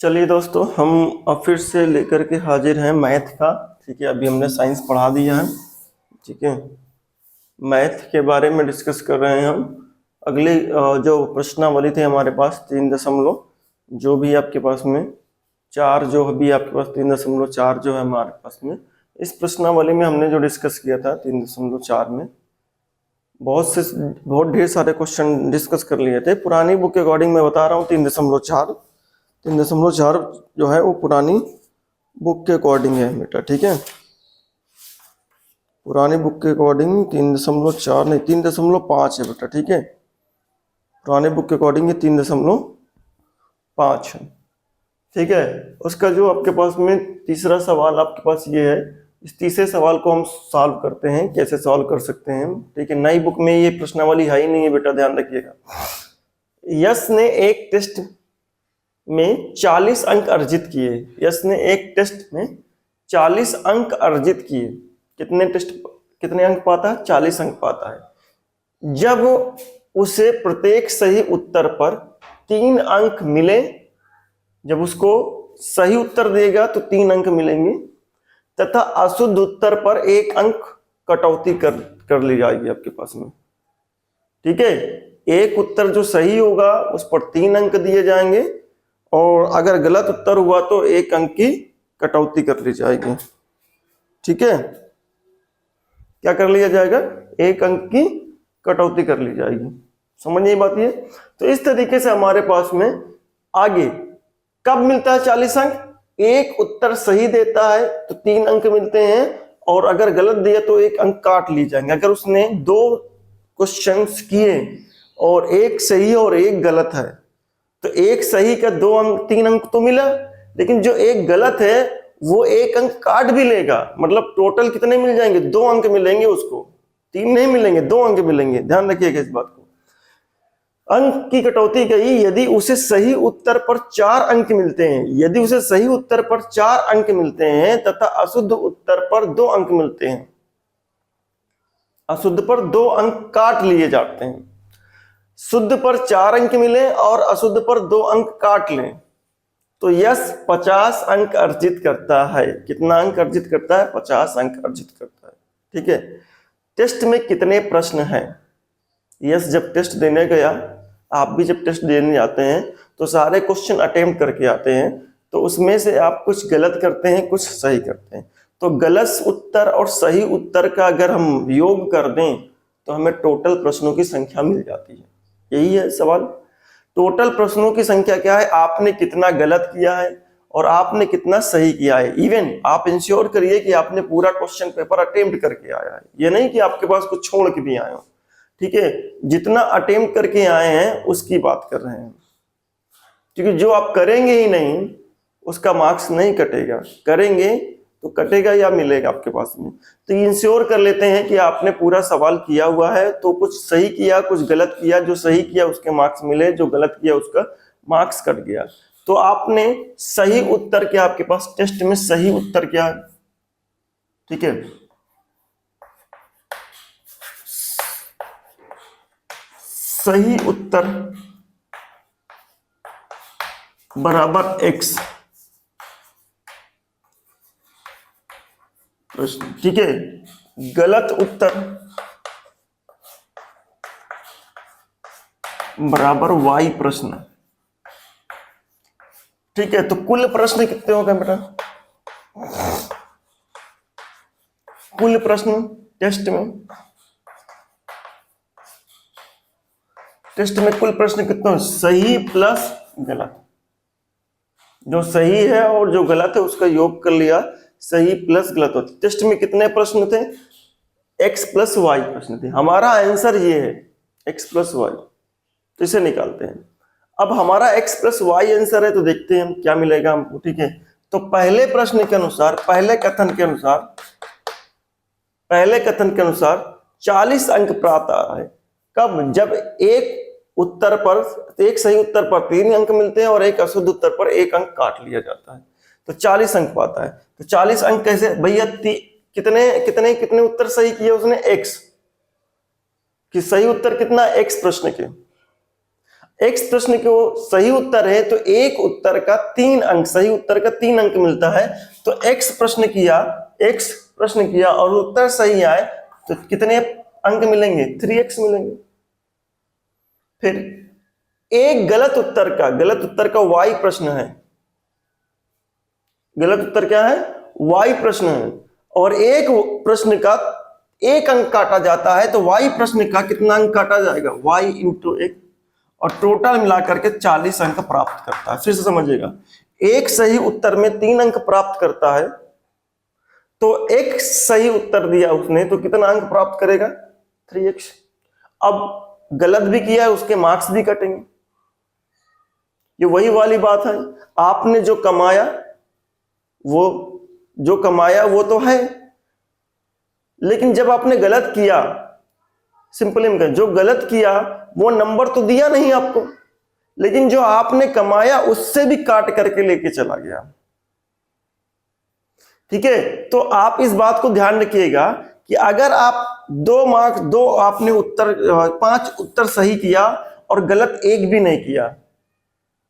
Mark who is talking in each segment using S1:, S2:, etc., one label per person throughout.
S1: चलिए दोस्तों, हम अब फिर से लेकर के हाजिर हैं मैथ का। ठीक है, अभी हमने साइंस पढ़ा दिया है। ठीक है, मैथ के बारे में डिस्कस कर रहे हैं हम। अगली जो प्रश्नावली थे हमारे पास 3 जो भी आपके पास में 4, जो भी आपके पास 3.4 जो है हमारे पास में, इस प्रश्नावली में हमने जो डिस्कस किया था 3.4 में बहुत ढेर सारे क्वेश्चन डिस्कस कर लिए थे। पुरानी बुक के अकॉर्डिंग मैं बता रहा हूँ 3.4 जो है वो पुरानी बुक के अकॉर्डिंग है बेटा। ठीक है, पुरानी बुक के अकॉर्डिंग 3.4 नहीं 3.5 है बेटा। ठीक है, पुरानी बुक के अकॉर्डिंग ये 3.5 है। ठीक है, उसका जो आपके पास में तीसरा सवाल आपके पास ये है। इस तीसरे सवाल को हम सॉल्व करते हैं, कैसे सॉल्व कर सकते हैं। ठीक है, नई बुक में ये प्रश्नावली है ही नहीं है बेटा, ध्यान रखिएगा। यश ने एक टेस्ट में 40 अंक अर्जित किए। यश ने एक टेस्ट में 40 अंक अर्जित किए। कितने अंक पाता है? 40 अंक पाता है। जब उसे प्रत्येक सही उत्तर पर 3 अंक मिले, जब उसको सही उत्तर देगा तो 3 अंक मिलेंगे, तथा अशुद्ध उत्तर पर 1 अंक कटौती कर ली जाएगी आपके पास में। ठीक है, एक उत्तर जो सही होगा उस पर 3 अंक दिए जाएंगे, और अगर गलत उत्तर हुआ तो 1 अंक की कटौती कर ली जाएगी। ठीक है, क्या कर लिया जाएगा? 1 अंक की कटौती कर ली जाएगी। समझिए बात ये। तो इस तरीके से हमारे पास में आगे कब मिलता है 40 अंक? एक उत्तर सही देता है तो 3 अंक मिलते हैं, और अगर गलत दिया तो 1 अंक काट ली जाएंगे। अगर उसने 2 क्वेश्चंस किए और एक सही और एक गलत है, तो एक सही का 2 अंक 3 अंक तो मिला, लेकिन जो एक गलत है वो 1 अंक काट भी लेगा। मतलब टोटल कितने मिल जाएंगे? 2 अंक मिलेंगे उसको, 3 नहीं मिलेंगे, 2 अंक मिलेंगे। ध्यान रखिएगा इस बात को। अंक की कटौती गई यदि उसे सही उत्तर पर 4 अंक मिलते हैं। यदि उसे सही उत्तर पर 4 अंक मिलते हैं तथा अशुद्ध उत्तर पर 2 अंक मिलते हैं। अशुद्ध पर 2 अंक काट लिए जाते हैं। शुद्ध पर 4 अंक मिले और अशुद्ध पर 2 अंक काट लें, तो यश 50 अंक अर्जित करता है। कितना अंक अर्जित करता है? 50 अंक अर्जित करता है। ठीक है, टेस्ट में कितने प्रश्न हैं? यश जब टेस्ट देने गया, आप भी जब टेस्ट देने जाते हैं तो सारे क्वेश्चन अटेम्प्ट करके आते हैं, तो उसमें से आप कुछ गलत करते हैं, कुछ सही करते हैं। तो गलत उत्तर और सही उत्तर का अगर हम योग कर दें तो हमें टोटल प्रश्नों की संख्या मिल जाती है। यही है सवाल। टोटल प्रश्नों की संख्या क्या है? आपने कितना गलत किया है और आपने कितना सही किया है। इवन आप इंश्योर करिए कि आपने पूरा क्वेश्चन पेपर अटेम्प्ट करके आया है, ये नहीं कि आपके पास कुछ छोड़ के भी आए हो। ठीक है, जितना अटेम्प्ट करके आए हैं उसकी बात कर रहे हैं, क्योंकि जो आप करेंगे ही नहीं उसका मार्क्स नहीं कटेगा। करेंगे तो कटेगा या मिलेगा आपके पास में। तो इंश्योर कर लेते हैं कि आपने पूरा सवाल किया हुआ है, तो कुछ सही किया कुछ गलत किया। जो सही किया उसके मार्क्स मिले, जो गलत किया उसका मार्क्स कट गया। तो आपने सही उत्तर क्या, आपके पास टेस्ट में सही उत्तर क्या है? ठीक है, सही उत्तर बराबर x। ठीक है, गलत उत्तर बराबर y प्रश्न। ठीक है, तो कुल प्रश्न कितने हो गए बेटा? कुल प्रश्न टेस्ट में कुल प्रश्न कितने? सही प्लस गलत। जो सही है और जो गलत है उसका योग कर लिया, सही प्लस गलत होता। टेस्ट में कितने प्रश्न थे? x प्लस वाई प्रश्न थे। हमारा आंसर ये है x प्लस वाई, तो इसे निकालते हैं। अब हमारा x प्लस वाई आंसर है, तो देखते हैं क्या मिलेगा हमको। ठीक है, तो पहले प्रश्न के अनुसार, पहले कथन के अनुसार 40 अंक प्राप्त आ रहा है। कब? जब एक सही उत्तर पर 3 अंक मिलते हैं और एक अशुद्ध उत्तर पर 1 अंक काट लिया जाता है, तो 40 अंक पाता है। तो 40 अंक कैसे भैया? कितने उत्तर सही किए उसने? x कि सही उत्तर कितना? x प्रश्न के एक्स प्रश्न को सही उत्तर है तो एक उत्तर का 3 अंक, सही उत्तर का 3 अंक मिलता है। तो एक्स प्रश्न किया और उत्तर सही आए तो कितने अंक मिलेंगे? 3x मिलेंगे। फिर एक गलत उत्तर का y प्रश्न है, गलत उत्तर क्या है? y प्रश्न है, और एक प्रश्न का 1 अंक काटा जाता है, तो y प्रश्न का कितना अंक काटा जाएगा? y इंटू 1, और टोटल मिलाकर के 40 अंक प्राप्त करता है। फिर से समझिएगा, एक सही उत्तर में 3 अंक प्राप्त करता है, तो एक सही उत्तर दिया उसने तो कितना अंक प्राप्त करेगा? 3x। अब गलत भी किया है, उसके मार्क्स भी कटेंगे। ये वही वाली बात है, आपने जो कमाया वो तो है, लेकिन जब आपने गलत किया, सिंपल जो गलत किया वो नंबर तो दिया नहीं आपको, लेकिन जो आपने कमाया उससे भी काट करके लेके चला गया। ठीक है, तो आप इस बात को ध्यान रखिएगा कि अगर आप 2 मार्क्स, 2 आपने उत्तर, 5 उत्तर सही किया और गलत एक भी नहीं किया,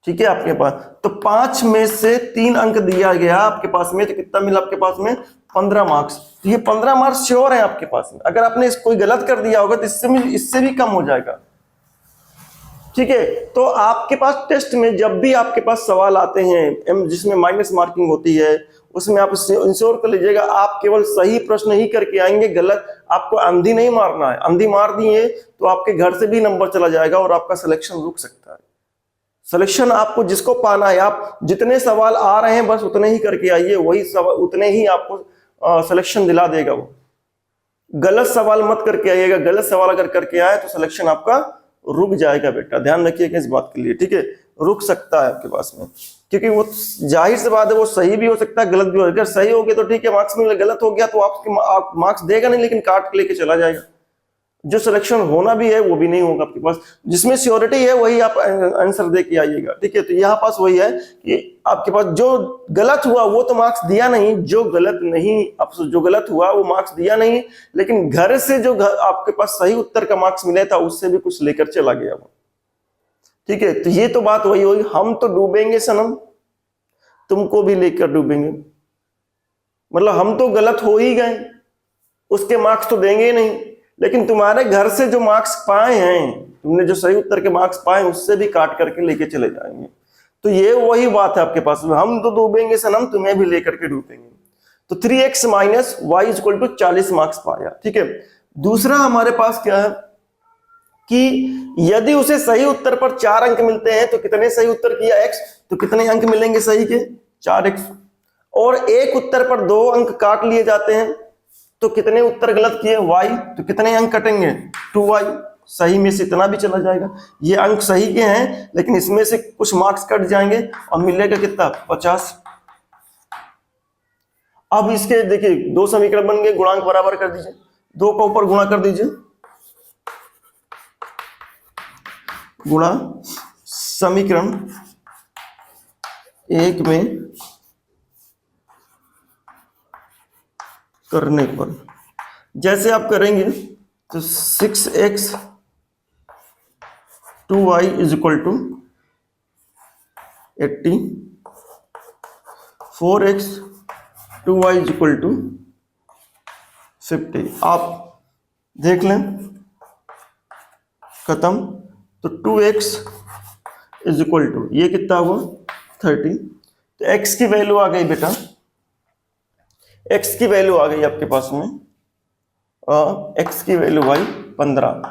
S1: ठीक है, आपके पास तो 5 में से 3 अंक दिया गया आपके पास में, तो कितना मिला आपके पास में? 15 मार्क्स। तो ये 15 मार्क्स श्योर है आपके पास में। अगर आपने कोई गलत कर दिया होगा तो इससे भी कम हो जाएगा। ठीक है, तो आपके पास टेस्ट में जब भी आपके पास सवाल आते हैं जिसमें माइनस मार्किंग होती है, उसमें आप इंश्योर कर लीजिएगा आप केवल सही प्रश्न ही करके आएंगे, गलत आपको अंधी नहीं मारना है। अंधी मार दिए तो आपके घर से भी नंबर चला जाएगा और आपका सिलेक्शन रुक सकता है। सिलेक्शन आपको जिसको पाना है, आप जितने सवाल आ रहे हैं बस उतने ही करके आइए, वही सवाल उतने ही आपको सिलेक्शन दिला देगा। वो गलत सवाल मत करके आइएगा, गलत सवाल अगर करके आए तो सिलेक्शन आपका रुक जाएगा बेटा, ध्यान रखिएगा इस बात के लिए। ठीक है, रुक सकता है आपके पास में, क्योंकि वो जाहिर सी बात है वो सही भी हो सकता है, गलत भी हो। अगर सही हो गया तो ठीक है, मार्क्स में, गलत हो गया तो आपके मार्क्स देगा नहीं, लेकिन काट के लेके चला जाएगा। जो सिलेक्शन होना भी है वो भी नहीं होगा आपके पास। जिसमें श्योरिटी है वही आप आंसर दे के आइएगा। ठीक है, तो यहाँ पास वही है कि आपके पास जो गलत हुआ वो तो मार्क्स दिया नहीं, जो गलत हुआ वो मार्क्स दिया नहीं, लेकिन घर से जो आपके पास सही उत्तर का मार्क्स मिला था उससे भी कुछ लेकर चला गया वो। ठीक है, तो ये तो बात वही हुई, हम तो डूबेंगे सनम, तुमको भी लेकर डूबेंगे। मतलब हम तो गलत हो ही गए, उसके मार्क्स तो देंगे ही नहीं, लेकिन तुम्हारे घर से जो मार्क्स पाए हैं, तुमने जो सही उत्तर के मार्क्स पाए उससे भी काट करके लेके चले जाएंगे। तो ये वही बात है आपके पास में, हम तो डूबेंगे सनम, तुम्हें भी लेकर के डूबेंगे। तो 3x minus Y equal to 40 marks पाया। ठीक है, दूसरा हमारे पास क्या है कि यदि उसे सही उत्तर पर 4 अंक मिलते हैं तो कितने सही उत्तर किया x, तो कितने अंक मिलेंगे सही के? 4x। और एक उत्तर पर 2 अंक काट लिए जाते हैं तो कितने उत्तर गलत किए? y, तो कितने अंक कटेंगे? 2y। सही में से इतना भी चला जाएगा, ये अंक सही के हैं लेकिन इसमें से कुछ मार्क्स कट जाएंगे और मिलेगा कितना? 50। अब इसके देखिए 2 समीकरण बन गए, गुणांक बराबर कर दीजिए, 2 का ऊपर गुणा कर दीजिए, गुणा समीकरण 1 में करने पर जैसे आप करेंगे तो 6x 2y is equal to 80, 4x 2y is equal to 50। आप देख लें, खत्म। तो 2x इज इक्वल टू ये कितना हुआ? 30। तो x की वैल्यू आ गई बेटा, x की वैल्यू आ गई आपके पास में, x की वैल्यू आई 15।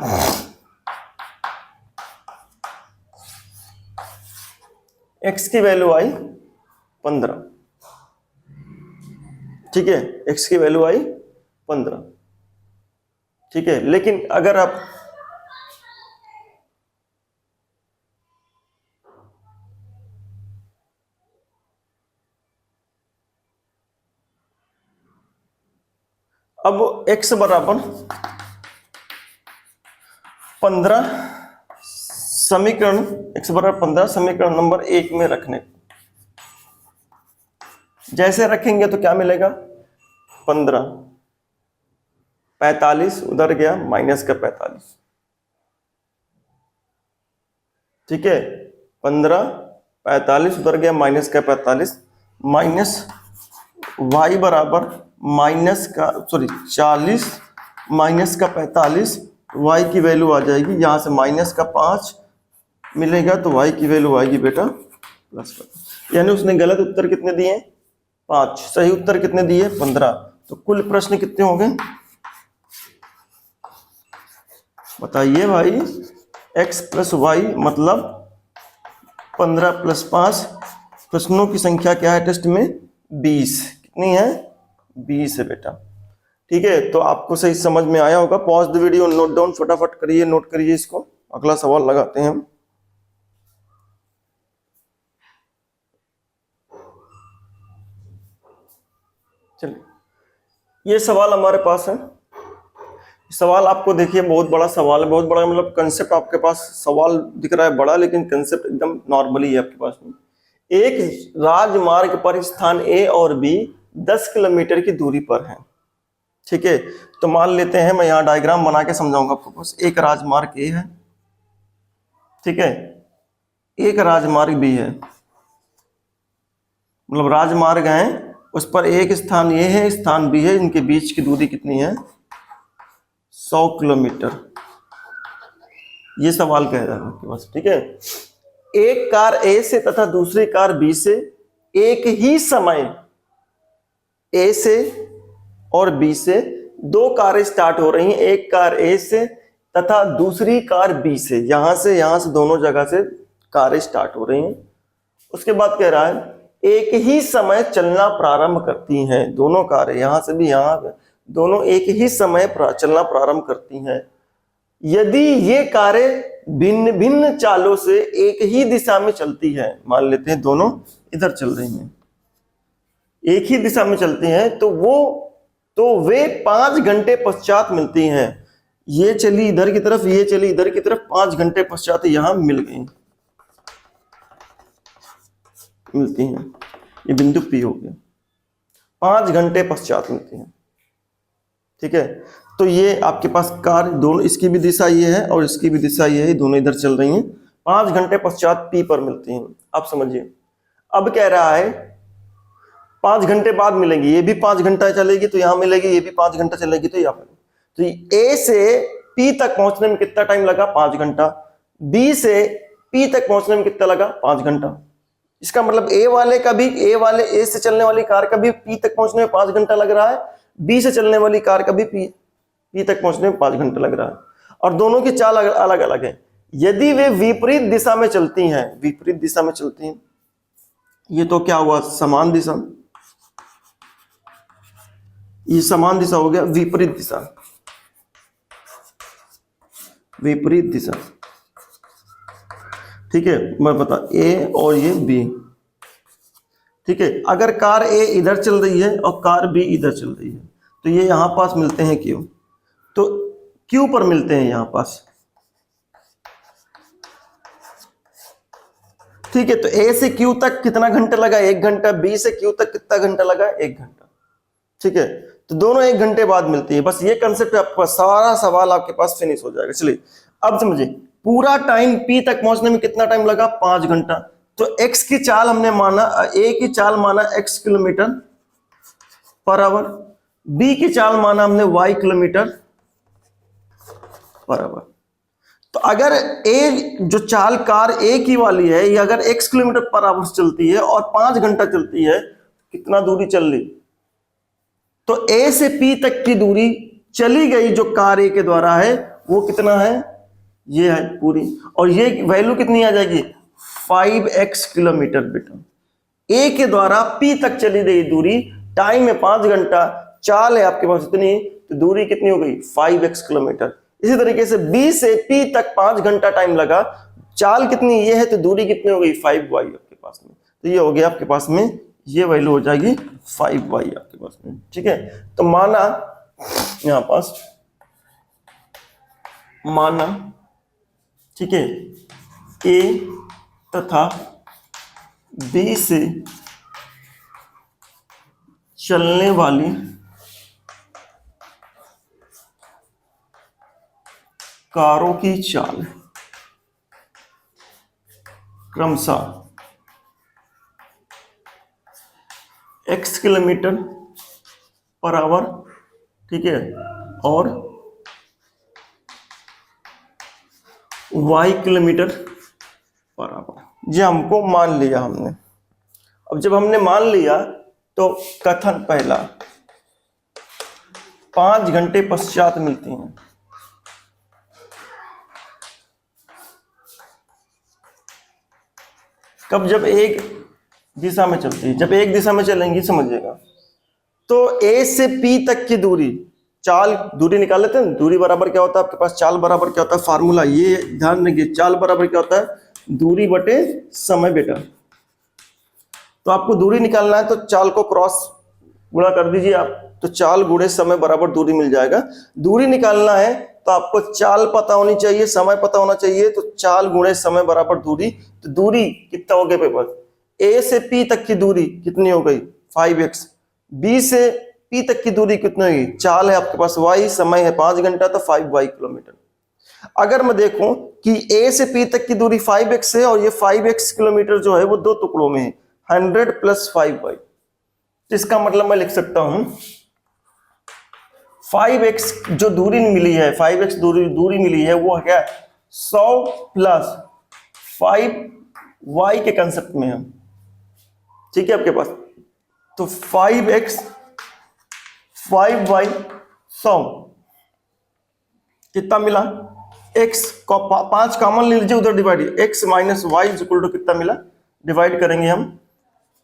S1: x की वैल्यू आई 15। ठीक है, x की वैल्यू आई 15। ठीक है, लेकिन अगर आप अब x बराबर 15 समीकरण, x बराबर 15 समीकरण नंबर 1 में रखने, जैसे रखेंगे तो क्या मिलेगा? 15, 45 उधर गया, माइनस का 45, ठीक है, 15, 45 उधर गया माइनस का 45, माइनस y बराबर माइनस का 40 माइनस का 45, y की वैल्यू आ जाएगी यहाँ से माइनस का 5 मिलेगा तो y की वैल्यू आएगी बेटा +5। यानी उसने गलत उत्तर कितने दिए? 5, सही उत्तर कितने दिए? 15। तो कुल प्रश्न कितने हो गए बताइए भाई? x + y मतलब 15 + 5। प्रश्नों की संख्या क्या है टेस्ट में? 20। कितनी है? 20 है बेटा। ठीक है, तो आपको सही समझ में आया होगा। Pause the video, note down फटाफट करिए, नोट करिए इसको। अगला सवाल लगाते हैं हम। चलिए, ये सवाल हमारे पास है। सवाल आपको देखिए बहुत बड़ा सवाल है, बहुत बड़ा मतलब कंसेप्ट आपके पास सवाल दिख रहा है बड़ा, लेकिन कंसेप्ट एकदम नॉर्मली है आपके पास में। एक राजमार्ग पर स्थान ए और बी 10 किलोमीटर की दूरी पर है। ठीक है, तो मान लेते हैं, मैं यहाँ डायग्राम बना के समझाऊंगा आपको। बस एक राजमार्ग ए है, ठीक है, एक राजमार्ग बी है, मतलब राजमार्ग है, उस पर एक स्थान ए है, स्थान बी है, इनके बीच की दूरी कितनी है? 100 किलोमीटर। ये सवाल कह रहा है आपके पास। ठीक है, एक कार ए से तथा दूसरी कार बी से एक ही समय, ए से और बी से दो कारें स्टार्ट हो रही हैं। एक कार ए से तथा दूसरी कार बी से, यहां से दोनों जगह से कारें स्टार्ट हो रही हैं। उसके बाद कह रहा है एक ही समय चलना प्रारंभ करती हैं। दोनों कारें यहां से भी यहां, दोनों एक ही समय चलना प्रारंभ करती हैं। यदि ये कारें भिन्न भिन्न चालों से एक ही दिशा में चलती है, मान लेते हैं दोनों इधर चल रही हैं, एक ही दिशा में चलती हैं, तो वे 5 घंटे पश्चात मिलती हैं। ये चली इधर की तरफ, ये चली इधर की तरफ, 5 घंटे पश्चात यहां मिल गई, मिलती हैं। ये बिंदु पी हो गया, 5 घंटे पश्चात मिलती हैं। ठीक है, तो ये आपके पास कार दोनों, इसकी भी दिशा ये है और इसकी भी दिशा ये है, दोनों इधर चल रही हैं, 5 घंटे पश्चात पी पर मिलती हैं। आप समझिए, अब कह रहा है 5 घंटे बाद मिलेंगी, ये भी 5 घंटा चलेगी तो यहां मिलेगी, ये भी 5 घंटा चलेगी तो यहां पर। तो ए से पी तक पहुंचने में कितना टाइम लगा? 5 घंटा। बी से पी तक पहुंचने में कितना लगा? 5 घंटा। इसका मतलब ए से चलने वाली कार का भी पी तक पहुंचने में 5 घंटा लग रहा है, बी से चलने वाली कार का भी पी तक पहुंचने में 5 घंटा लग रहा है, और दोनों की चाल अलग अलग है। यदि वे विपरीत दिशा में चलती हैं, विपरीत दिशा में चलती हैं, ये तो क्या हुआ? समान दिशा, ये समान दिशा हो गया, विपरीत दिशा, विपरीत दिशा। ठीक है, मैं बता ए और ये बी। ठीक है, अगर कार ए इधर चल रही है और कार बी इधर चल रही है, तो ये यहां पास मिलते हैं क्यू, तो क्यू पर मिलते हैं यहां पास। ठीक है, तो ए से क्यू तक कितना घंटा लगा? 1 घंटा। बी से क्यू तक कितना घंटा लगा? 1 घंटा। ठीक है, तो दोनों 1 घंटे बाद मिलती है। बस ये कंसेप्ट आपका सारा सवाल आपके पास फिनिश हो जाएगा। चलिए अब समझिए, पूरा टाइम पी तक पहुंचने में कितना टाइम लगा? 5 घंटा। तो x की चाल हमने माना, a की चाल माना x kilometre per hour, b की चाल माना हमने y किलोमीटर पर आवर। तो अगर a जो चाल कार a की वाली है, ये अगर x किलोमीटर पर आवर चलती है और 5 घंटा चलती है, कितना दूरी चल ली? तो a से p तक की दूरी चली गई जो कार a के द्वारा है, वो कितना है? ये है पूरी, और ये वैल्यू कितनी आ जाएगी? 5x किलोमीटर बेटा। a के द्वारा p तक चली गई दूरी, टाइम है 5 घंटा, चाल है आपके पास इतनी, तो दूरी कितनी हो गई? 5x kilometre. इसी तरीके से b से p तक 5 घंटा टाइम लगा, चाल कितनी ये है, तो दूरी कितनी हो गई? 5y आपके पास में। तो ये हो गया आपके पास में, ये वैल्यू हो जाएगी 5y आपके पास में। ठीक है, तो माना यहां पास, माना, ठीक है, a तथा b से चलने वाली कारों की चाल क्रमशः x किलोमीटर पर आवर, ठीक है, और y किलोमीटर पर आवर। ये हमको मान लिया हमने। अब जब हमने मान लिया तो कथन पहला 5 घंटे पश्चात मिलती हैं। कब? जब एक दिशा में चलती है। जब एक दिशा में चलेंगी, समझिएगा, तो A से P तक की दूरी, चाल दूरी निकाल लेते हैं। दूरी बराबर क्या होता है आपके पास? चाल बराबर क्या होता है? फार्मूला ये ध्यान रखिए, चाल बराबर क्या होता है? दूरी बटे समय बेटा। तो आपको दूरी निकालना है तो चाल को क्रॉस गुणा कर दीजिए आप, तो चाल गुणे समय बराबर दूरी मिल जाएगा। दूरी निकालना है तो आपको चाल पता होनी चाहिए, समय पता होना चाहिए, तो चाल गुणे समय बराबर दूरी। तो दूरी कितना हो गया पेपर? A से P तक की दूरी कितनी हो गई? 5x। B से P तक की दूरी कितनी होगी? चाल है आपके पास y, समय है 5 घंटा, तो 5y किलोमीटर। अगर मैं देखूं कि A से P तक की दूरी 5x है और ये 5x किलोमीटर जो है वो दो टुकड़ों में है, 100 + 5y, तो इसका मतलब मैं लिख सकता हूं 5x जो दूरी मिली है, 5x दूरी मिली है, वो क्या? 100 + 5y के कंसेप्ट में है, ठीक है आपके पास। तो 5x 5y 100 कितना मिला? x को 5 कॉमन ले लीजिए, उधर डिवाइड, x - y = कितना मिला? डिवाइड करेंगे हम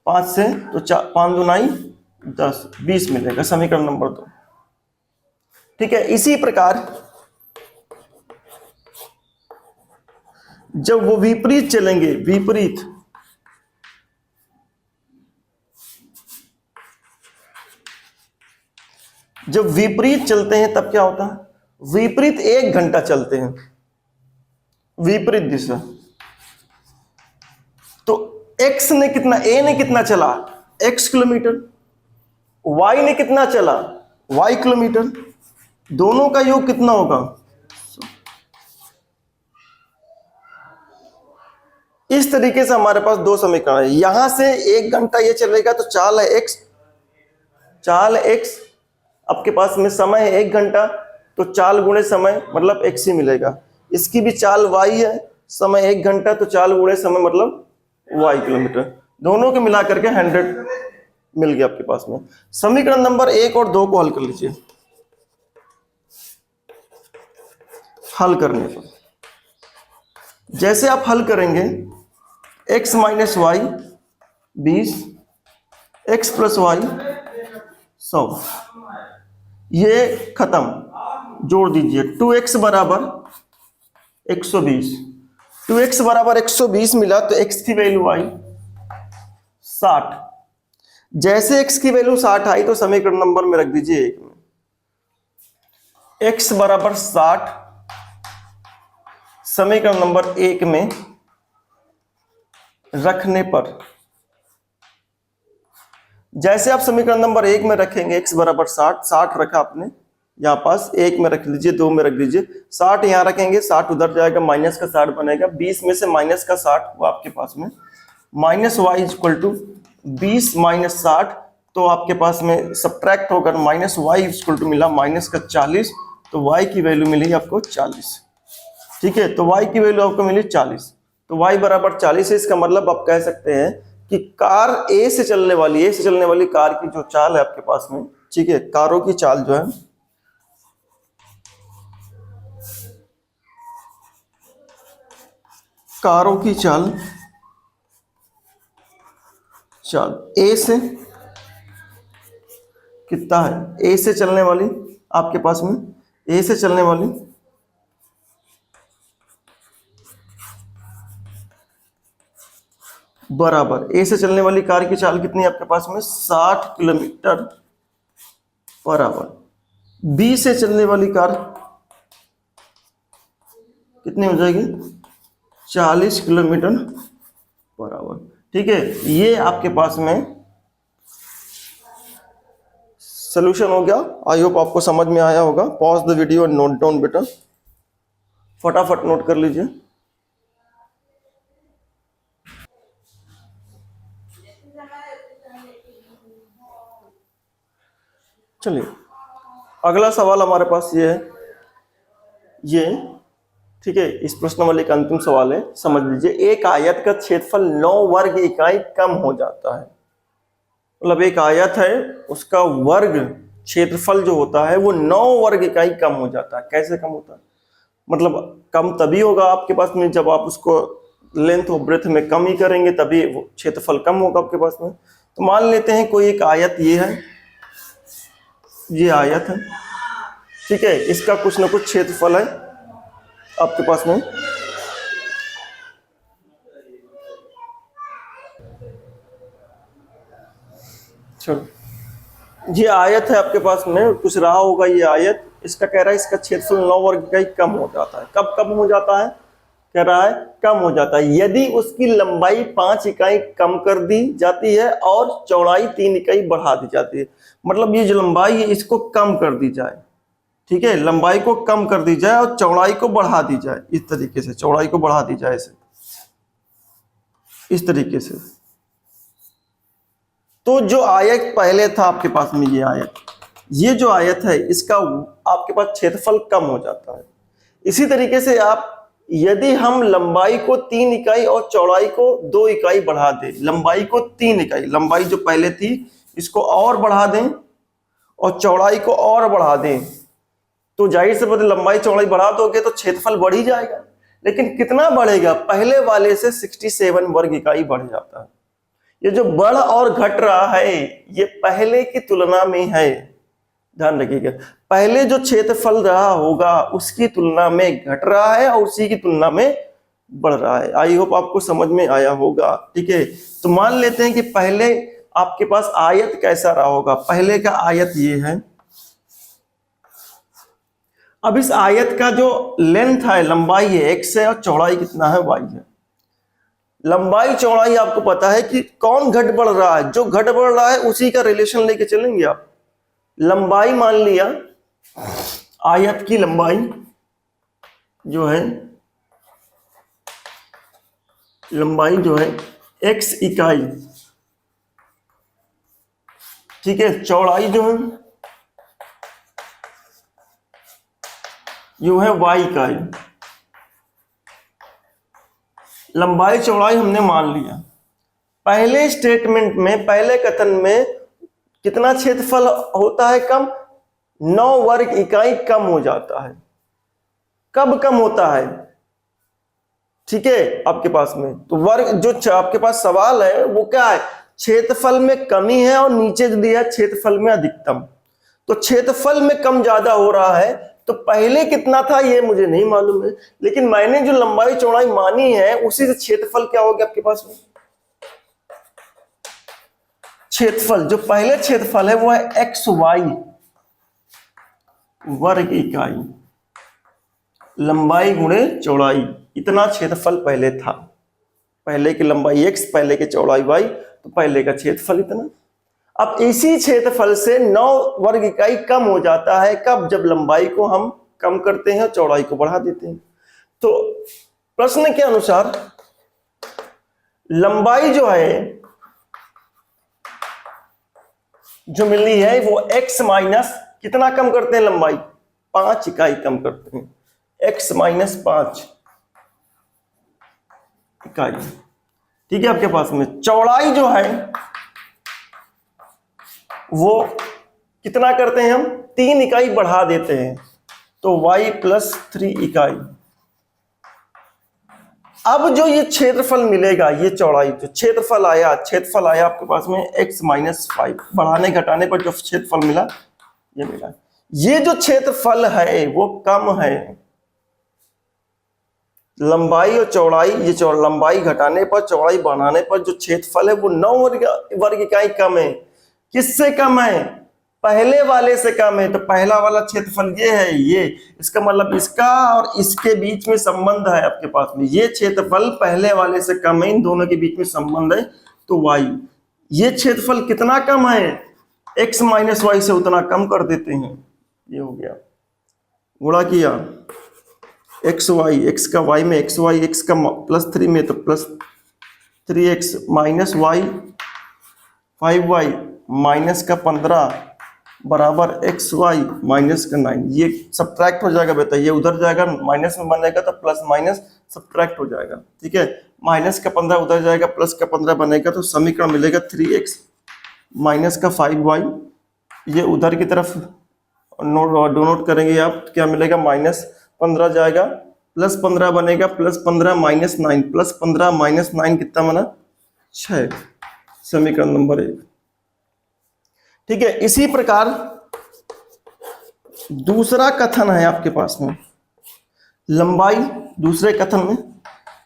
S1: 5 से, तो 5 दूनाई 10, 20 मिलेगा, समीकरण नंबर 2, ठीक है। इसी प्रकार जब वो विपरीत चलेंगे, विपरीत, जब विपरीत चलते हैं तब क्या होता है? विपरीत 1 घंटा चलते हैं, विपरीत दिशा, तो x ने कितना, A ने कितना चला? x kilometre. y ने कितना चला? y kilometre. दोनों का योग कितना होगा? इस तरीके से हमारे पास दो समीकरण है। यहां से 1 घंटा ये चलेगा तो चाल है x, चाल x, आपके पास में समय है 1 घंटा, तो चाल गुणे समय मतलब x ही मिलेगा। इसकी भी चाल y है, समय 1 घंटा, तो चाल गुणे समय मतलब y किलोमीटर। दोनों के मिला करके 100 मिल गया आपके पास में। समीकरण नंबर 1 और 2 को हल कर लीजिए। हल करने पर जैसे आप हल करेंगे, x - y 20, x + y 100, ये खत्म। जोड़ दीजिए, 2x बराबर 120, 2x बराबर 120 मिला, तो x की वैल्यू आई 60। जैसे x की वैल्यू 60 आई तो समीकरण नंबर में रख दीजिए 1 में। x बराबर 60 समीकरण नंबर 1 में रखने पर, जैसे आप समीकरण नंबर 1 में रखेंगे x बराबर 60, 60 रखा आपने यहां पास, 1 में रख लीजिए, 2 में रख दीजिए, 60 यहां रखेंगे, 60 उधर जाएगा, माइनस का 60 बनेगा, 20 में से माइनस का 60 हुआ आपके पास में, माइनस y = 20 - 60, तो आपके पास में सब्ट्रैक्ट होकर माइनस y = मिला माइनस का 40, तो y की वैल्यू मिली आपको 40, ठीक है। तो y की वैल्यू आपको मिली 40, तो y बराबर 40 है। इसका मतलब आप कह सकते हैं कि कार A से चलने वाली कार की जो चाल है आपके पास में, ठीक है, कारों की चाल जो है, कारों की चाल A से कितना है? A से चलने वाली आपके पास में, A से चलने वाली बराबर, A से चलने वाली कार की चाल कितनी है आपके पास में? 60 किलोमीटर पर आवर। B से चलने वाली कार कितनी हो जाएगी? 40 किलोमीटर पर आवर, ठीक है। ये आपके पास में सोल्यूशन हो गया। आई होप आपको समझ में आया होगा। Pause the video and note down बेटा, फटाफट नोट कर लीजिए। चलिए अगला सवाल हमारे पास ये है, ये ठीक है, इस प्रश्नावली का अंतिम सवाल है, समझ लीजिए। एक आयत का क्षेत्रफल 9 वर्ग इकाई कम हो जाता है। मतलब एक आयत है, उसका वर्ग क्षेत्रफल जो होता है वो 9 वर्ग इकाई कम हो जाता है। कैसे कम होता है? मतलब कम तभी होगा आपके पास में जब आप उसको लेंथ और ब्रेथ में कम ही करेंगे, तभी वो क्षेत्रफल कम होगा आपके पास में। तो मान लेते हैं कोई एक आयत ये है, ये आयत है, ठीक है, इसका कुछ ना कुछ क्षेत्रफल है आपके पास में। चलो ये आयत है आपके पास में, कुछ रहा होगा ये आयत, इसका कह रहा है इसका क्षेत्रफल 9 वर्ग इकाई कम हो जाता है। कब कम हो जाता है? कह रहा है कम हो जाता है यदि उसकी लंबाई 5 इकाई कम कर दी जाती है और चौड़ाई 3 इकाई बढ़ा दी जाती है। मतलब ये जो लंबाई है इसको कम कर दी जाए, ठीक है, लंबाई को कम कर दी जाए और चौड़ाई को बढ़ा दी जाए। इस तरीके से चौड़ाई को बढ़ा दी जाए, इसे इस तरीके से। तो जो आयत पहले था आपके पास में, ये आयत, ये जो आयत है इसका आपके पास क्षेत्रफल कम हो जाता है। इसी तरीके से आप यदि हम लंबाई को 3 इकाई और चौड़ाई को 2 इकाई बढ़ा दें, लंबाई को 3 इकाई, लंबाई जो पहले थी इसको और बढ़ा दें और चौड़ाई को और बढ़ा दें, तो जाहिर से बात है लंबाई चौड़ाई बढ़ा दोगे तो क्षेत्रफल बढ़ ही जाएगा। लेकिन कितना बढ़ेगा? पहले वाले से 67 वर्ग इकाई बढ़ जाता है। ये जो बढ़ और घट रहा है ये पहले की तुलना में है, ध्यान रखिएगा। पहले जो क्षेत्रफल रहा होगा उसकी तुलना में घट रहा है और उसी की तुलना में बढ़ रहा है। आई होप आपको समझ में आया होगा, ठीक है। तो मान लेते हैं कि पहले आपके पास आयत कैसा रहा होगा। पहले का आयत ये है, अब इस आयत का जो लेंथ है, लंबाई है x है और चौड़ाई कितना है y है। लंबाई चौड़ाई आपको पता है कि कौन घट बढ़ रहा है, जो घट बढ़ रहा है उसी का रिलेशन लेके चलेंगे आप। लंबाई मान लिया, आयत की लंबाई जो है, लंबाई जो है x इकाई, ठीक है, चौड़ाई जो है जो है y इकाई। लंबाई चौड़ाई हमने मान लिया। पहले स्टेटमेंट में, पहले कथन में कितना क्षेत्रफल होता है कम? 9 वर्ग इकाई कम हो जाता है। कब कम होता है? ठीक है, आपके पास में तो वर्ग जो आपके पास सवाल है वो क्या है? क्षेत्रफल में कमी है और नीचे दिया क्षेत्रफल में अधिकतम। तो क्षेत्रफल में कम ज्यादा हो रहा है, तो पहले कितना था ये मुझे नहीं मालूम है, लेकिन मैंने जो लंबाई चौड़ाई मानी है उसी से क्षेत्रफल क्या हो गया आपके पास में? क्षेत्रफल जो पहले क्षेत्रफल है वो है XY वर्ग इकाई, लंबाई गुणे चौड़ाई। इतना क्षेत्रफल पहले था, पहले की लंबाई x, पहले की चौड़ाई y, तो पहले का क्षेत्रफल इतना। अब इसी क्षेत्रफल से 9 वर्ग इकाई कम हो जाता है। कब? जब लंबाई को हम कम करते हैं और चौड़ाई को बढ़ा देते हैं। तो प्रश्न के अनुसार लंबाई जो है जो मिली है वो x माइनस कितना कम करते हैं? लंबाई 5 इकाई कम करते हैं, x माइनस 5 इकाई, ठीक है। आपके पास में चौड़ाई जो है वो कितना करते हैं हम? 3 इकाई बढ़ा देते हैं, तो y प्लस 3 इकाई। अब जो ये क्षेत्रफल मिलेगा, ये चौड़ाई जो क्षेत्रफल आया आपके पास में x माइनस 5, बढ़ाने घटाने पर जो क्षेत्रफल मिला ये मिला। ये जो क्षेत्रफल है वो कम है, लंबाई और चौड़ाई, ये लंबाई घटाने पर चौड़ाई बढ़ाने पर जो क्षेत्रफल है वो 9 वर्ग इकाई कम है। किससे कम है? पहले वाले से कम है। तो पहला वाला क्षेत्रफल ये है, ये इसका मतलब इसका और इसके बीच में संबंध है आपके पास में। ये क्षेत्रफल पहले वाले से कम है, इन दोनों के बीच में संबंध है, तो y। ये क्षेत्रफल कितना कम है? x माइनस वाई से उतना कम कर देते हैं। ये हो गया, गुणा किया एक्स वाई, एक्स का y में एक्स वाई, एक्स का प्लस 3 में तो plus 3x minus Y 5y minus का 15 बराबर एक्स वाई माइनस का 9, ये सब्ट्रैक्ट हो जाएगा बेटा, ये उधर जाएगा माइनस में बनेगा तो प्लस माइनस सब्ट्रैक्ट हो जाएगा, ठीक है। माइनस का 15 उधर जाएगा, प्लस का 15 बनेगा, तो समीकरण मिलेगा 3x माइनस का 5y, ये उधर की तरफ डोनोट करेंगे आप, क्या मिलेगा, माइनस 15 जाएगा, प्लस 15 बनेगा, प्लस 15 माइनस 9, प्लस 15 माइनस 9 कितना बना, 6, समीकरण नंबर 1, ठीक है। इसी प्रकार दूसरा कथन है आपके पास में, लंबाई, दूसरे कथन में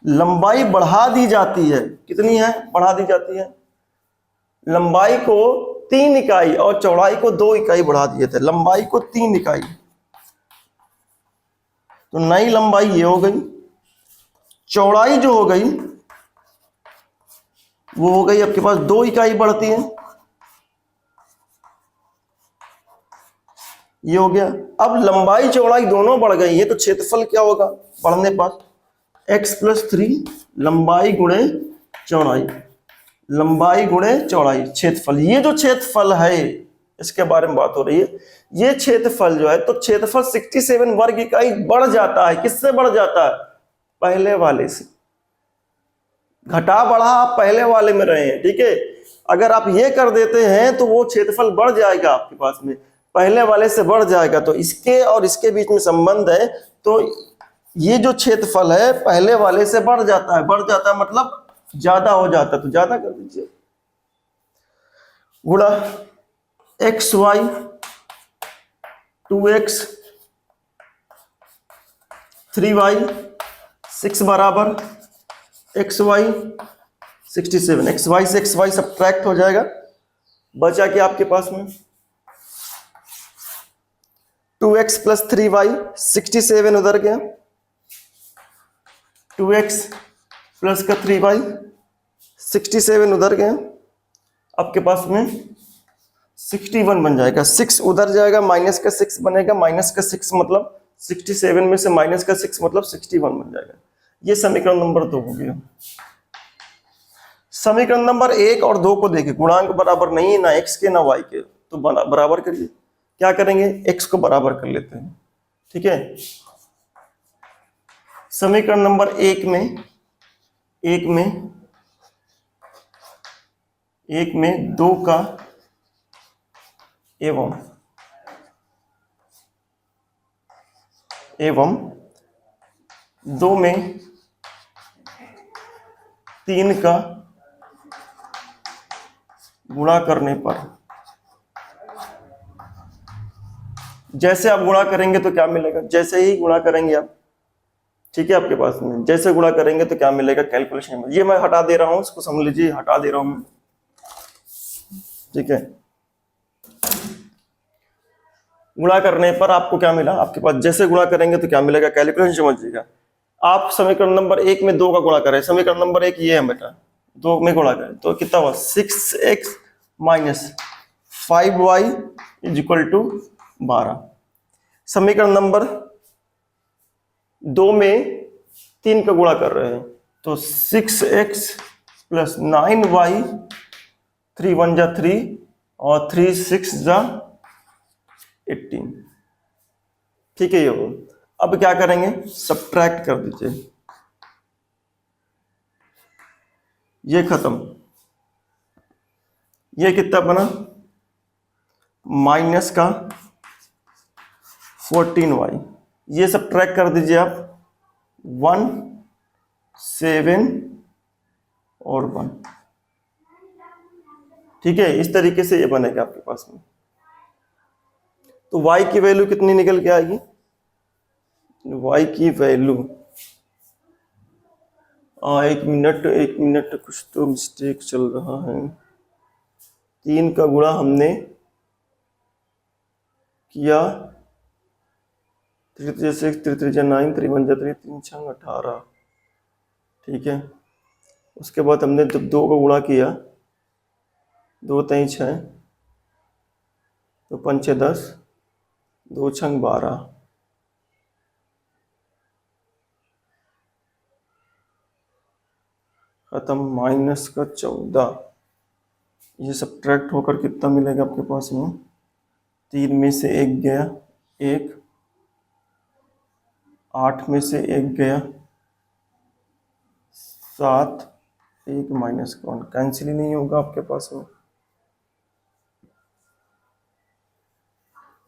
S1: लंबाई बढ़ा दी जाती है, कितनी है, बढ़ा दी जाती है, लंबाई को 3 इकाई और चौड़ाई को 2 इकाई बढ़ा दिए थे, लंबाई को 3 इकाई, तो नई लंबाई ये हो गई, चौड़ाई जो हो गई वो हो गई आपके पास 2 इकाई बढ़ती है, ये हो गया। अब लंबाई चौड़ाई दोनों बढ़ गई है, तो क्षेत्रफल क्या होगा बढ़ने पर, x प्लस 3 लंबाई गुणे चौड़ाई, लंबाई गुणे चौड़ाई, क्षेत्रफल, ये जो क्षेत्रफल है इसके बारे में बात हो रही है, ये क्षेत्रफल जो है, तो क्षेत्रफल 67 वर्ग इकाई बढ़ जाता है, किससे बढ़ जाता है, पहले वाले से, घटा बढ़ा आप पहले वाले में रहे हैं, ठीक है। अगर आप ये कर देते हैं तो वो क्षेत्रफल बढ़ जाएगा आपके पास में, पहले वाले से बढ़ जाएगा, तो इसके और इसके बीच में संबंध है, तो ये जो क्षेत्रफल है पहले वाले से बढ़ जाता है, बढ़ जाता है मतलब ज्यादा हो जाता है, तो ज्यादा कर दीजिए, गुणा एक्स वाई 2x 3y 6 बराबर एक्स वाई 67, एक्स वाई से एक्स वाई सब्ट्रैक्ट हो जाएगा, बचा कि आपके पास में 2x प्लस 3y 67 उधर गया, 2x प्लस का 3y 67 उधर गया, आपके पास में 61 बन जाएगा, 6 उधर जाएगा, माइनस का 6 बनेगा, माइनस का 6 मतलब 67 में से माइनस का 6 मतलब 61 बन जाएगा, ये समीकरण नंबर 2 हो गया। समीकरण नंबर 1 और 2 को देखिए, गुणांक बराबर नहीं है ना x के ना y के, तो बराबर करिए, क्या करेंगे, x को बराबर कर लेते हैं, ठीक है। समीकरण नंबर 1 में 2 का एवं 2 में 3 का गुणा करने पर, जैसे आप गुणा करेंगे तो क्या मिलेगा, जैसे ही गुणा करेंगे आप, ठीक है, आपके पास में जैसे गुणा करेंगे तो क्या मिलेगा, कैलकुलेशन में, ये मैं हटा दे रहा हूं, इसको समझ लीजिए, हटा दे रहा हूं, ठीक है। गुणा करने पर आपको क्या मिला, आपके पास जैसे गुणा करेंगे तो क्या मिलेगा, कैलकुलेशन समझिएगा। आप समीकरण नंबर 1 में 2 का गुणा करें, समीकरण नंबर 1 ये है बेटा, 2 में गुणा करें तो कितना हुआ, 6x minus 5y is equal to 12। समीकरण नंबर 2 में 3 का गुणा कर रहे हैं, तो 6x प्लस 9y, 3 1 जा 3 और 3 6 जा 18, ठीक है। ये हो, अब क्या करेंगे, सब्ट्रैक्ट कर दीजिए, ये खत्म, ये कितना बना, माइनस का 14y, ये सब्ट्रैक्ट कर दीजिए आप, 1 7 और 1, ठीक है। इस तरीके से ये बनेगा आपके पास में, तो y की वैल्यू कितनी निकल के आएगी, y की वैल्यू, एक मिनट कुछ तो मिस्टेक चल रहा है, 3 का गुणा हमने किया, 3 3 6 3 3 9 3 1 3 3 6 18, ठीक है। उसके बाद हमने जब 2 का गुणा किया, 2 3 6 तो 5 6 10, 2 6 12, खत्म, माइनस का 14, ये सब्ट्रैक्ट होकर कितना मिलेगा आपके पास में, 3 में से 1 गया 1, 8 में से 1 गया 7, 1 माइनस का 1, कैंसिल ही नहीं होगा आपके पास में।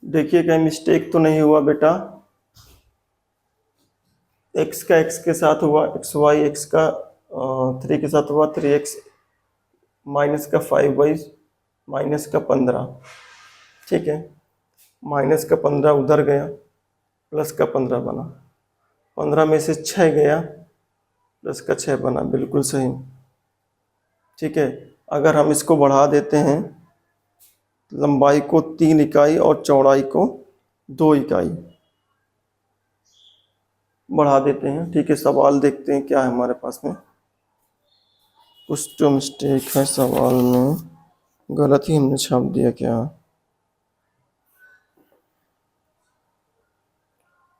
S1: देखिए कहीं मिस्टेक तो नहीं हुआ बेटा, x का x के साथ हुआ xy, x का 3 के साथ हुआ 3x, माइनस का 5y, माइनस का 15, ठीक है, माइनस का 15 उधर गया, प्लस का 15 बना, 15 में से 6 गया, प्लस का 6 बना, बिल्कुल सही, ठीक है। अगर हम इसको बढ़ा देते हैं, लंबाई को 3 इकाई और चौड़ाई को 2 इकाई बढ़ा देते हैं, ठीक है। सवाल देखते हैं क्या है हमारे पास में, कुछ तो मिस्टेक है सवाल में, गलत ही हमने छाप दिया क्या।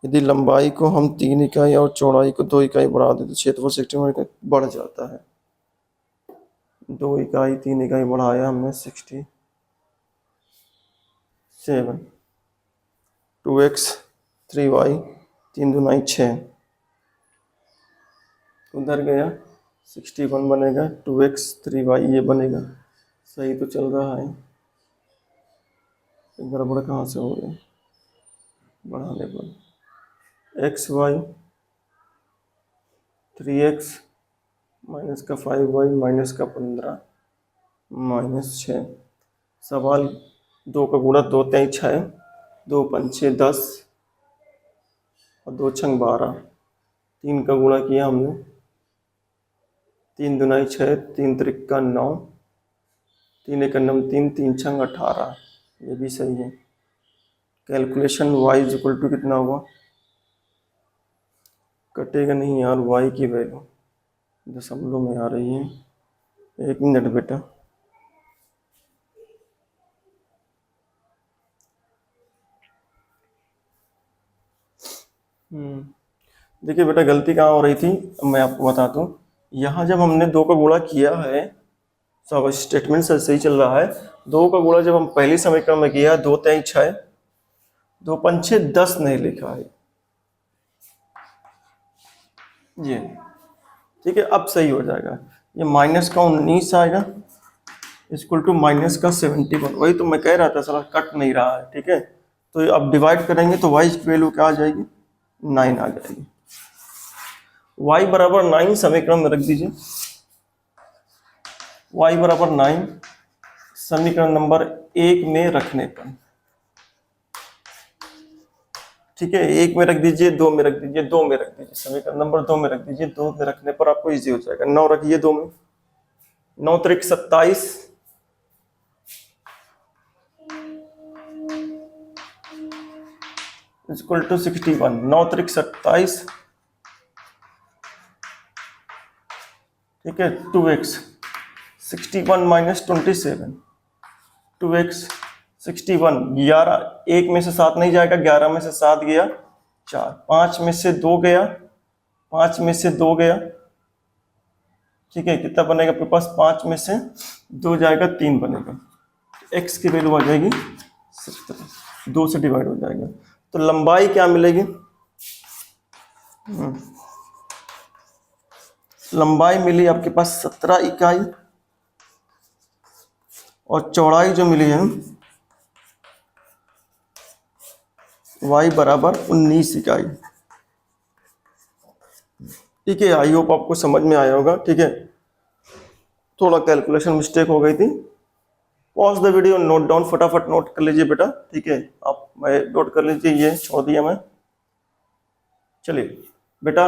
S1: यदि लंबाई को हम 3 इकाई और चौड़ाई को 2 इकाई बढ़ा दें तो क्षेत्रफल 60 बढ़ जाता है। 2 इकाई 3 इकाई बढ़ाया हमने 67, 2x 3y 3 दूनी 6, उधर गया 61 बनेगा, 2x 3y ये बनेगा, सही तो चल रहा है, गड़बड़ कहाँ से हो गई बढ़ाने पर। एक्स वाई 3x माइनस का 5y माइनस का 15 माइनस 6, सवाल 2 का गुणा 2 3 6, 2 पंचे 10 और 2 छंग 12, 3 का गुणा किया हमने, 3 दूनी 6, 3 त्रिका 9, 3 एक 9 3, 3 छंग 18, ये भी सही है। Calculation y is equal to कितना हुआ, कटेगा नहीं यार, y की वैल्यू दशमलव में आ रही है, 1 मिनट बेटा। देखिए बेटा गलती कहाँ हो रही थी, मैं आपको बता दूं, यहाँ जब हमने 2 का गुणा किया है, सब स्टेटमेंट सही चल रहा है, 2 का गुणा जब हम पहली समीकरण में किया 2 3 6, 2 पंचे 10 नहीं लिखा है ये, ठीक है। अब सही हो जाएगा, ये माइनस का 19 आएगा इक्वल टू माइनस का 71, वही तो मैं कह रहा था साला कट नहीं रहा है, ठीक है। तो अब डिवाइड करेंगे तो y की वैल्यू क्या आ जाएगी, 9 आ जाएगी। y बराबर 9 समीकरण में रख दीजिए, y बराबर 9 समीकरण नंबर 1 में रखने पर, ठीक है, 1 में रख दीजिए, 2 में रख दीजिए, 2 में रख दीजिए, समीकरण नंबर 2 में रख दीजिए, 2 में रखने पर आपको इजी हो जाएगा। 9 रखिए 2 में, 9 त्रिक 27 इक्वल टू 61, 9 त्रिक 27, ठीक है, 2x 61 माइनस 27, 2x 61, 11 1 में से 7 नहीं जाएगा, 11 में से 7 गया 4, 5 में से 2 गया, 5 में से 2 गया, ठीक है, कितना बनेगा आपके पास, 5 में से 2 जाएगा 3 बनेगा, x की वैल्यू आ जाएगी 17, 2 से डिवाइड हो जाएगा। तो लंबाई क्या मिलेगी, लंबाई मिली आपके पास 17 इकाई और चौड़ाई जो मिली है y बराबर 19 इकाई, ठीक है। आई होप आपको समझ में आया होगा, ठीक है। थोड़ा कैलकुलेशन मिस्टेक हो गई थी, pause the video, note down, फटाफट नोट कर लीजिए बेटा, ठीक है, आप मैं नोट कर लीजिए, ये छोड़ दिया मैं। चलिए बेटा,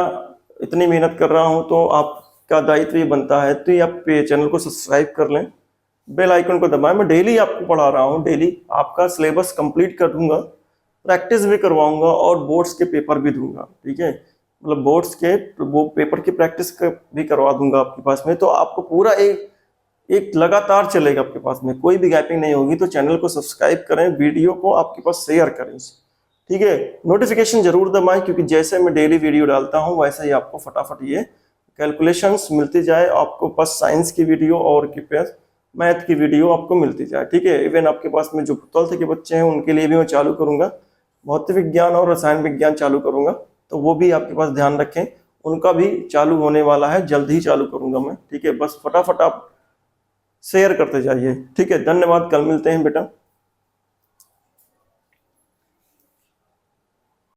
S1: इतनी मेहनत कर रहा हूं तो आपका दायित्व ये बनता है तो ये आप चैनल को सब्सक्राइब कर लें, बेल आइकन को दबाएं। मैं डेली आपको पढ़ा रहा हूं, डेली आपका सिलेबस कंप्लीट कर दूंगा, प्रैक्टिस भी करवाऊंगा और बोर्ड्स के पेपर भी दूंगा, ठीक है, मतलब बोर्ड्स के वो पेपर की प्रैक्टिस भी करवा दूंगा आपके पास में, तो आपको पूरा एक लगातार चलेगा आपके पास में, कोई भी गैपिंग नहीं होगी। तो चैनल को सब्सक्राइब करें, वीडियो को आपके पास शेयर करें, ठीक है, नोटिफिकेशन जरूर दबाएं, क्योंकि जैसे मैं डेली वीडियो डालता हूं वैसे ही आपको फटाफट ये कैलकुलेशंस मिलती जाए, आपको बस साइंस की वीडियो और के पास मैथ की वीडियो आपको मिलती जाए, ठीक है। इवन आपके पास में जो 12th के बच्चे हैं उनके लिए भी मैं चालू करूंगा, भौतिक विज्ञान और रसायन विज्ञान चालू करूंगा, तो वो भी आपके पास ध्यान रखें, उनका भी चालू होने वाला है, जल्द ही चालू करूंगा मैं, ठीक है। बस फटाफट आप शेयर करते जाइए, ठीक है। धन्यवाद, कल मिलते हैं बेटा।